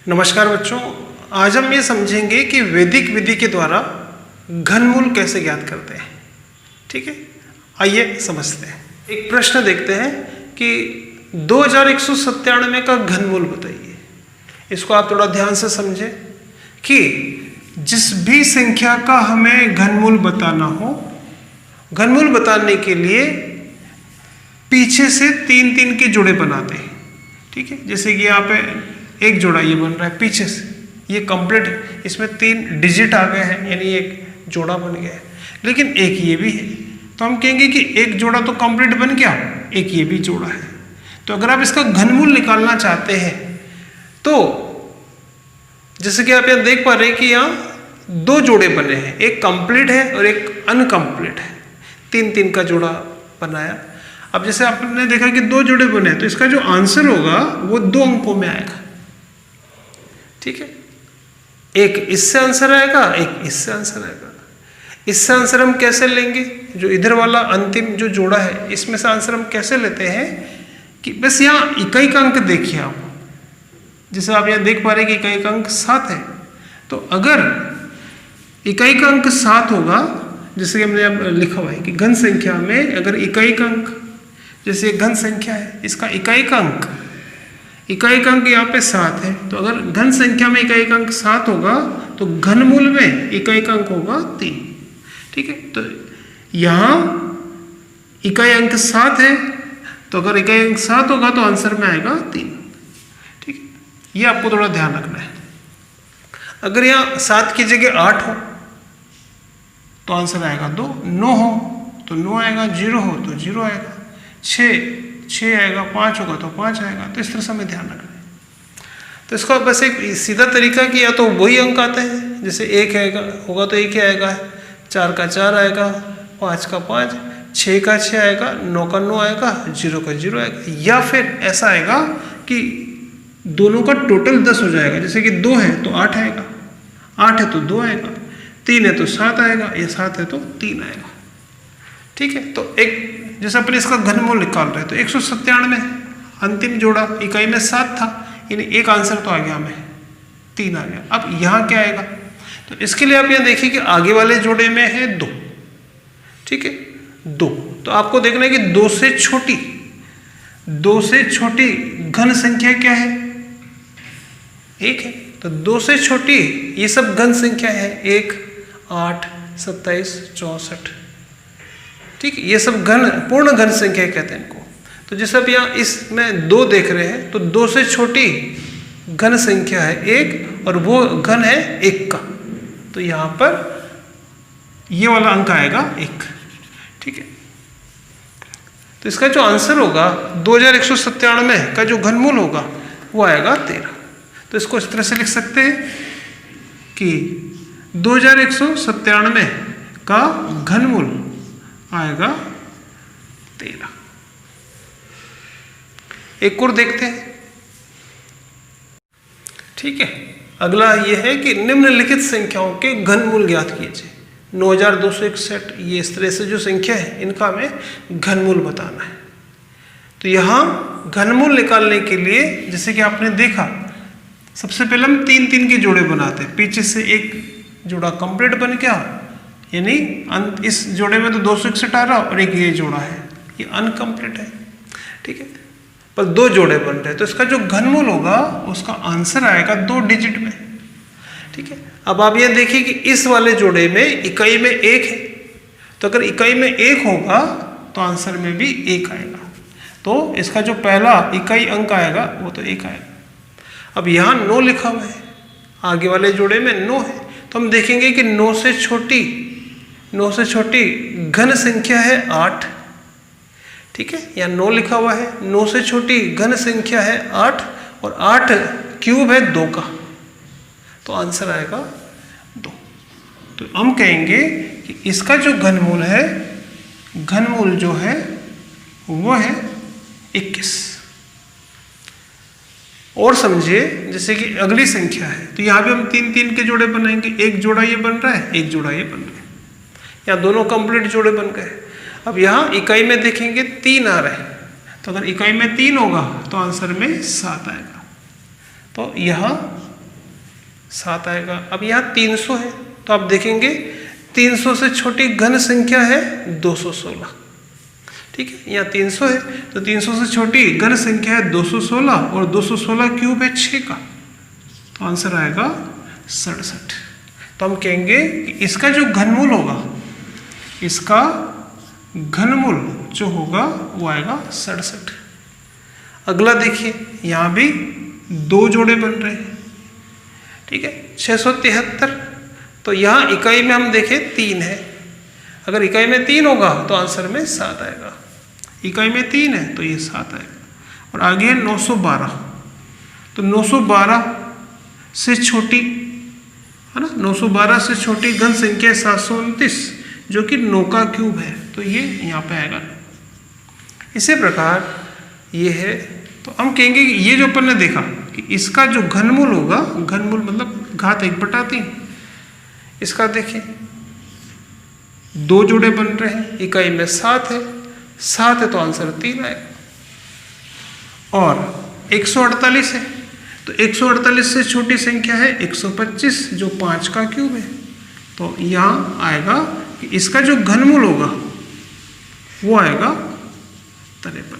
नमस्कार बच्चों, आज हम ये समझेंगे कि वैदिक विधि के द्वारा घनमूल कैसे ज्ञात करते हैं। ठीक है, आइए समझते हैं। एक प्रश्न देखते हैं कि 2197 का घनमूल बताइए। इसको आप थोड़ा ध्यान से समझें कि जिस भी संख्या का हमें घनमूल बताना हो, घनमूल बताने के लिए पीछे से तीन तीन के जोड़े बनाते हैं। ठीक है, जैसे कि यहाँ पे एक जोड़ा ये बन रहा है, पीछे से ये कंप्लीट है, इसमें 3 डिजिट आ गए हैं, यानी एक जोड़ा बन गया है। लेकिन एक ये भी है, तो हम कहेंगे कि एक जोड़ा तो कंप्लीट बन गया, एक ये भी जोड़ा है। तो अगर आप इसका घनमूल निकालना चाहते हैं तो जैसे कि आप यहाँ देख पा रहे हैं कि यहाँ 2 जोड़े बने हैं, एक कंप्लीट है और एक अनकंप्लीट है। 3 का जोड़ा बनाया। अब जैसे आपने देखा कि 2 जोड़े बने हैं, तो इसका जो आंसर होगा वो 2 अंकों में आएगा। ठीक है, एक इससे आंसर आएगा, एक इससे आंसर आएगा। इससे आंसर हम कैसे लेंगे? जो इधर वाला अंतिम जो जोड़ा है, इसमें से आंसर हम कैसे लेते हैं कि बस यहाँ इकाई का अंक देखिए आप। जैसे आप यहाँ देख पा रहे हैं कि इकाई का अंक 7 है, तो अगर इकाई का अंक 7 होगा, जैसे कि हमने अब लिखा हुआ है कि घन संख्या में अगर इकाई का अंक, जैसे घन संख्या है, इसका इकाई का अंक यहाँ पे 7 है, तो अगर घन संख्या में इकाई का अंक 7 होगा तो घनमूल में इकाई का अंक होगा 3। ठीक है, तो यहाँ इकाई अंक 7 है, तो अगर इकाई अंक 7 होगा तो आंसर में आएगा 3। ठीक है, ये आपको थोड़ा ध्यान रखना है। अगर यहाँ 7 की जगह 8 हो तो आंसर आएगा 2, 9 हो तो 9 आएगा, 0 हो तो 0 आएगा, 6 आएगा, 5 होगा तो 5 आएगा। तो इस तरह से हमें ध्यान रखना है। तो इसका बस एक सीधा तरीका कि या तो वही अंक आते हैं, जैसे 1 आएगा होगा तो 1 ही आएगा, 4 का 4 आएगा, 5 का 5, 6 का 6 आएगा, 9 का 9 आएगा, 0 का 0 आएगा। या फिर ऐसा आएगा कि दोनों का टोटल 10 हो जाएगा, जैसे कि 2 है तो 8 आएगा, 8 है तो 2 आएगा, 3 है तो 7 आएगा, या 7 है तो 3 आएगा। ठीक है, तो एक जैसे अपन इसका घनमूल निकाल रहे हैं तो 197 अंतिम जोड़ा इकाई में 7 था, यानी एक आंसर तो आ गया हमें, 3 आ गया। अब यहाँ क्या आएगा? तो इसके लिए आप यहाँ देखिए कि आगे वाले जोड़े में है 2। ठीक है, 2, तो आपको देखना है कि 2 से छोटी घन संख्या क्या है? 1 है। तो 2 से छोटी ये सब घन संख्या है, 1, 8, 27, 64। ठीक, ये सब पूर्ण घन संख्या कहते हैं इनको। तो जैसे अब यहाँ इसमें 2 देख रहे हैं, तो 2 से छोटी घन संख्या है 1 और वो घन है 1 का, तो यहाँ पर ये वाला अंक आएगा 1। ठीक है, तो इसका जो आंसर होगा 2197 का जो घनमूल होगा वो आएगा 13। तो इसको इस तरह से लिख सकते हैं कि 2197 का घनमूल आएगा 13। एक और देखते हैं। ठीक है, अगला यह है कि निम्नलिखित संख्याओं के घनमूल ज्ञात कीजिए। 9261 ये इस तरह से जो संख्या है इनका हमें घनमूल बताना है। तो यहाँ घनमूल निकालने के लिए जैसे कि आपने देखा, सबसे पहले हम 3 के जोड़े बनाते हैं। पीछे से एक जोड़ा कंप्लीट बन गया, यानी इस जोड़े में तो 261 आ रहा और एक ये जोड़ा है, ये अनकंप्लीट है। ठीक है, पर 2 जोड़े बन रहे हैं, तो इसका जो घनमूल होगा उसका आंसर आएगा 2 डिजिट में। ठीक है, अब आप ये देखिए कि इस वाले जोड़े में इकाई में 1 है, तो अगर इकाई में 1 होगा तो आंसर में भी 1 आएगा। तो इसका जो पहला इकाई अंक आएगा वो तो 1 आएगा। अब यहाँ 9 लिखा हुआ है, आगे वाले जोड़े में 9 है, तो हम देखेंगे कि 9 से छोटी घन संख्या है 8। ठीक है, या 9 लिखा हुआ है, 9 से छोटी घन संख्या है 8 और 8 क्यूब है 2 का, तो आंसर आएगा 2। तो हम कहेंगे कि इसका जो घनमूल है, घनमूल जो है वो है 21। और समझिए जैसे कि अगली संख्या है, तो यहाँ भी हम 3 के जोड़े बनाएंगे। एक जोड़ा ये बन रहा है, एक जोड़ा ये बन रहा है, या दोनों कंप्लीट जोड़े बन गए। अब यहाँ इकाई में देखेंगे 3 आ रहे हैं, तो अगर इकाई में 3 होगा तो आंसर में 7 आएगा। तो यह 7 आएगा। अब यहाँ 300 है तो आप देखेंगे 300 से छोटी घन संख्या है 216। ठीक है, यहाँ 300 है तो 300 से छोटी घन संख्या है 216 और 216 क्यूब है 6 का, तो आंसर आएगा 67। तो हम कहेंगे कि इसका जो घनमूल होगा, इसका घनमूल जो होगा वो आएगा 67। अगला देखिए, यहाँ भी 2 जोड़े बन रहे हैं। ठीक है, 673, तो यहाँ इकाई में हम देखें 3 है, अगर इकाई में 3 होगा तो आंसर में 7 आएगा। इकाई में 3 है तो ये 7 आएगा। और आगे है 912, तो 912 से छोटी है ना, 912 से छोटी घन संख्या 729 जो कि 9 का क्यूब है, तो ये यहाँ पे आएगा। इसी प्रकार ये है, तो हम कहेंगे कि ये जो अपन ने देखा कि इसका जो घनमूल होगा, घनमूल मतलब घात 1/3, इसका देखिए 2 जोड़े बन रहे हैं, इकाई में 7 है, 7 है तो आंसर 3 आएगा। और 148 है तो 148 से छोटी संख्या है 125 जो 5 का क्यूब है, तो यहाँ आएगा कि इसका जो घनमूल होगा वो आएगा 53।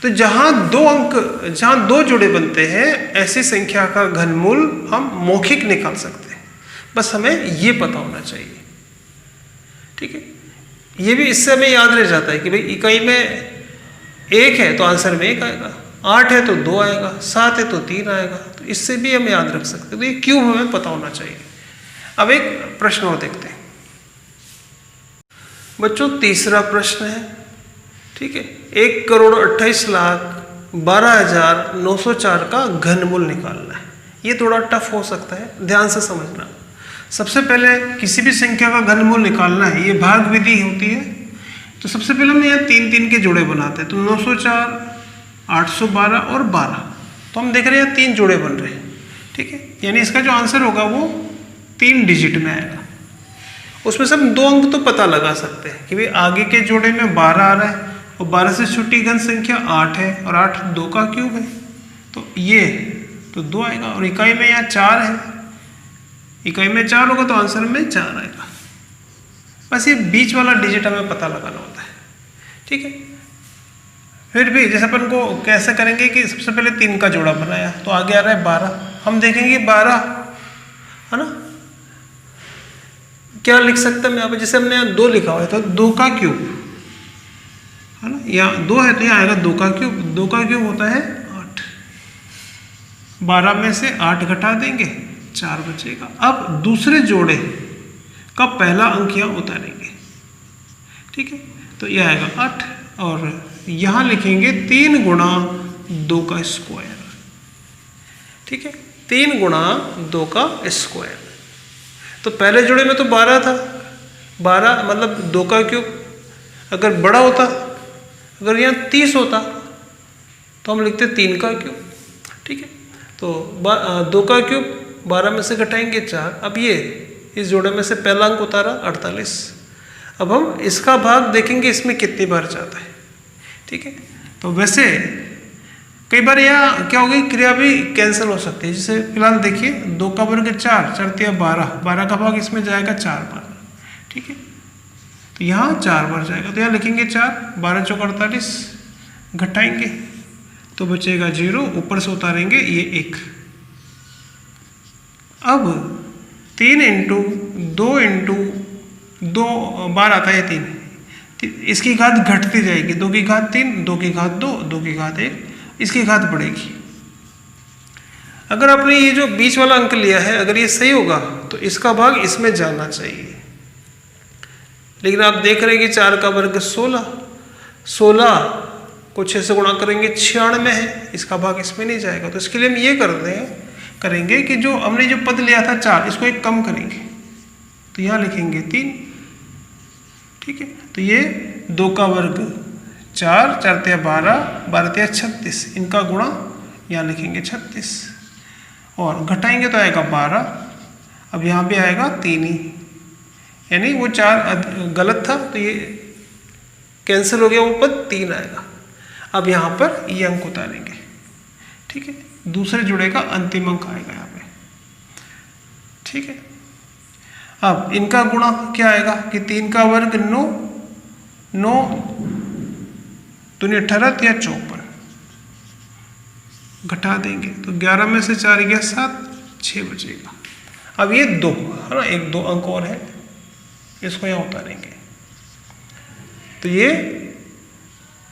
तो जहां 2 जोड़े बनते हैं ऐसी संख्या का घनमूल हम मौखिक निकाल सकते हैं, बस हमें ये पता होना चाहिए। ठीक है, ये भी इससे हमें याद रह जाता है कि भाई इकाई में 1 है तो आंसर में 1 आएगा, 8 है तो 2 आएगा, 7 है तो 3 आएगा, तो इससे भी हम याद रख सकते हैं। तो ये क्यों हमें पता होना चाहिए। अब एक प्रश्न और देखते हैं बच्चों, तीसरा प्रश्न है। ठीक है, 1,28,12,904 का घनमूल निकालना है। ये थोड़ा टफ हो सकता है, ध्यान से समझना। सबसे पहले किसी भी संख्या का घनमूल निकालना है, ये भाग विधि होती है। तो सबसे पहले हम यहाँ 3 के जोड़े बनाते हैं, तो 904, 812 और 12, तो हम देख रहे हैं 3 जोड़े बन रहे हैं। ठीक है, यानी इसका जो आंसर होगा वो 3 डिजिट में आएगा। उसमें से हम 2 अंक तो पता लगा सकते हैं कि भाई आगे के जोड़े में 12 आ रहा है और 12 से छोटी घन संख्या 8 है और 8 2 का क्यूब है, तो ये तो 2 आएगा। और इकाई में यहाँ 4 है, इकाई में 4 होगा तो आंसर में 4 आएगा। बस ये बीच वाला डिजिट हमें पता लगाना होता है। ठीक है, फिर भी जैसे अपन को कैसे करेंगे कि सबसे पहले 3 का जोड़ा बनाया तो आगे आ रहा है 12, हम देखेंगे 12 है ना, क्या लिख सकते हैं यहाँ पे, जैसे हमने यहाँ 2 लिखा हुआ है तो 2 का क्यूब है ना, यहाँ 2 है तो यहाँ आएगा 2 का क्यूब। 2 का क्यूब होता है 8, 12 में से 8 घटा देंगे 4 बचेगा। अब दूसरे जोड़े का पहला अंक यहाँ उतारेंगे। ठीक है, तो यह आएगा 8 और यहाँ लिखेंगे 3 गुणा 2 का स्क्वायर। ठीक है, 3 गुणा 2 का स्क्वायर। तो पहले जोड़े में तो 12 था, 12 मतलब 2 का क्यूब। अगर बड़ा होता, अगर यहाँ 30 होता तो हम लिखते 3 का क्यूब। ठीक है, तो 2 का क्यूब 12 में से घटाएंगे 4। अब ये इस जोड़े में से पहला अंक उतारा 48। अब हम इसका भाग देखेंगे इसमें कितनी बार जाता है। ठीक है, तो वैसे कई बार यहाँ क्या होगी, क्रिया भी कैंसिल हो सकती है। जैसे फिलहाल देखिए 2 का वर्ग 4, 4 तिया 12, 12 का भाग इसमें जाएगा 4 बार। ठीक है, तो यहाँ 4 बार जाएगा, तो यहाँ लिखेंगे 4, 12 चौक 48, घटाएंगे तो बचेगा 0, ऊपर से उतारेंगे ये 1। अब 3 इंटू 2 इंटू 2 बार आता है 3, इसकी घात घटती जाएगी, 2 की घात 3, 2 की घात 2, 2 की घात 1, इसकी घात बढ़ेगी। अगर आपने ये जो बीच वाला अंक लिया है अगर ये सही होगा तो इसका भाग इसमें जाना चाहिए, लेकिन आप देख रहे हैं कि 4 का वर्ग 16, 16 को 6 से गुणा करेंगे 96 है, इसका भाग इसमें नहीं जाएगा। तो इसके लिए हम ये करेंगे कि जो हमने जो पद लिया था 4, इसको एक कम करेंगे, तो यहाँ लिखेंगे 3। ठीक है, तो ये 2 का वर्ग 4, 4 तिया 12, 12 तिया 36, इनका गुणा यहाँ लिखेंगे 36 और घटाएंगे तो आएगा 12। अब यहाँ भी आएगा 3 ही, यानी वो 4 गलत था तो ये कैंसिल हो गया, वो पद 3 आएगा। अब यहाँ पर ये अंक उतारेंगे। ठीक है, दूसरे जुड़े का अंतिम अंक आएगा यहाँ पे। ठीक है, अब इनका गुणा क्या आएगा कि 3 का वर्ग 9, 9 दूनी 18 या 54, घटा देंगे तो 11 में से 4 गया 7, 6 बचेगा। अब ये 2 है ना, 1-2 अंक और है, इसको यहाँ उतारेंगे तो ये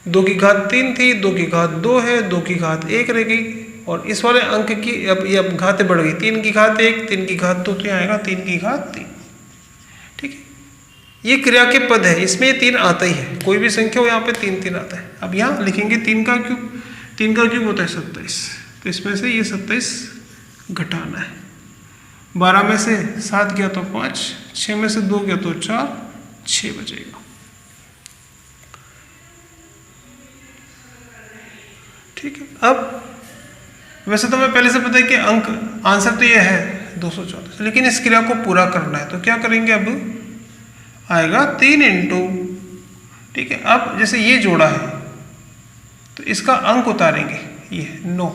2 की घात 3 थी, 2 की घात 2 है, 2 की घात 1 रह गई, और इस वाले अंक की अब घातें बढ़ गई, 3 की घात 1, 3 की घात 2, तो यहाँ आएगा 3 की घात 3। ठीक है, ये क्रिया के पद है, इसमें 3 आता ही है, कोई भी संख्या हो यहाँ पे 3 आता है। अब यहाँ लिखेंगे 3 का क्यूब, 3 का क्यूब होता है 27, तो इसमें से ये 27 घटाना है। 12 में से 7 गया तो 5, 6 में से 2 गया तो 4, 6 बचेगा। ठीक है, अब वैसे तो मैं पहले से पता है कि अंक आंसर तो ये है 234, लेकिन इस क्रिया को पूरा करना है तो क्या करेंगे, अब आएगा 3 इंटू, ठीक है, अब जैसे ये जोड़ा है तो इसका अंक उतारेंगे, ये 9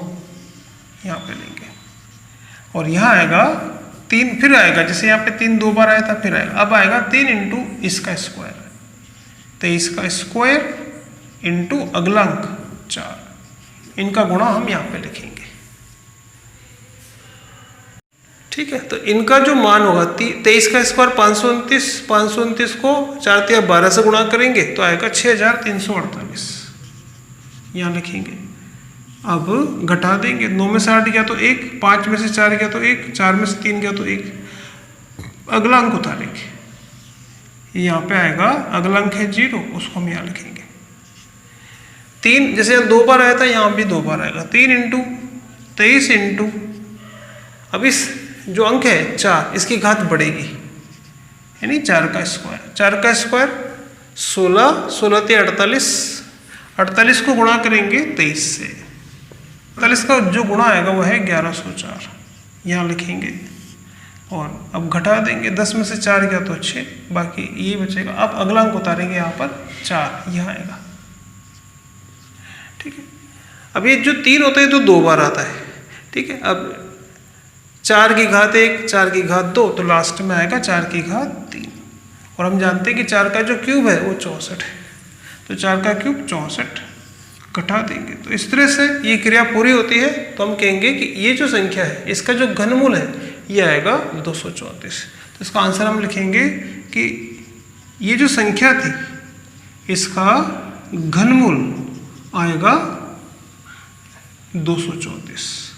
यहाँ पे लेंगे, और यहाँ आएगा 3, फिर आएगा जैसे यहाँ पे 3 2 बार आया था, फिर आएगा, अब आएगा 3 इंटू इसका स्क्वायर, 23 का स्क्वायर इंटू अगला अंक 4, इनका गुणा हम यहाँ पे लिखेंगे। ठीक है, तो इनका जो मान होगा 23 का स्क्वायर 529, 529 को 4 या 12 से गुणा करेंगे तो आएगा 6348, यहाँ लिखेंगे। अब घटा देंगे, 9 में से 8 गया तो 1, 5 में से 4 गया तो 1, 4 में से 3 गया तो 1, अगला अंक उतारेंगे, यहाँ पे आएगा अगला अंक है 0, उसको हम यहाँ लिखेंगे। 3 जैसे यहाँ 2 बार आया था, यहाँ भी 2 बार आएगा, 3 इंटू 23 इंटू, अब इस जो अंक है 4, इसकी घात बढ़ेगी, यानी 4 का स्क्वायर, 4 का स्क्वायर 16, 16 ते 48, 48 को गुणा करेंगे 23 से, 48 का जो गुणा आएगा वो है 1104, यहाँ लिखेंगे, और अब घटा देंगे, 10 में से 4 गया तो 6, बाकी ये बचेगा। अब अगला अंक उतारेंगे यहाँ पर 4, यहाँ आएगा। ठीक है, अब ये जो 3 होता है तो 2 बार आता है। ठीक है, अब 4 की घात 1, 4 की घात 2, तो लास्ट में आएगा 4 की घात 3, और हम जानते हैं कि 4 का जो क्यूब है वो 64 है, तो 4 का क्यूब 64, घटा देंगे तो इस तरह से ये क्रिया पूरी होती है। तो हम कहेंगे कि ये जो संख्या है इसका जो घनमूल है ये आएगा 234। तो इसका आंसर हम लिखेंगे कि ये जो संख्या थी इसका घनमूल आएगा 234।